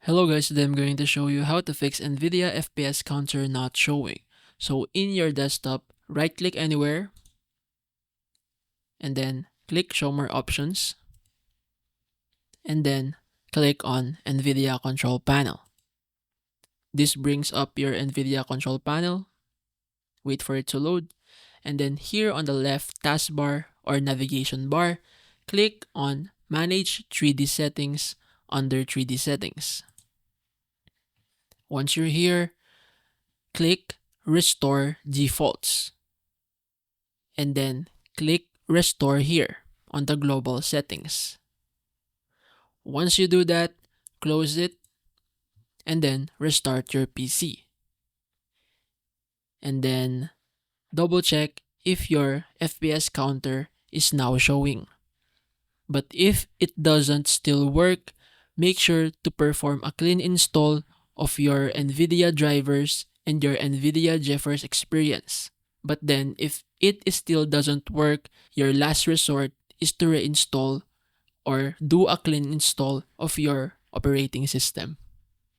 Hello guys, today I'm going to show you how to fix Nvidia FPS counter not showing. So in your desktop, right click anywhere and then click show more options and then click on Nvidia control panel. This brings up your Nvidia control panel. Wait for it to load and then here on the left taskbar or navigation bar, click on manage 3D settings under 3D settings. Once you're here, click Restore Defaults. And then click Restore here on the global settings. Once you do that, close it and then restart your PC. And then double check if your FPS counter is now showing. But if it doesn't still work, make sure to perform a clean install of your NVIDIA drivers and your NVIDIA GeForce Experience. But then if it still doesn't work, your last resort is to reinstall or do a clean install of your operating system.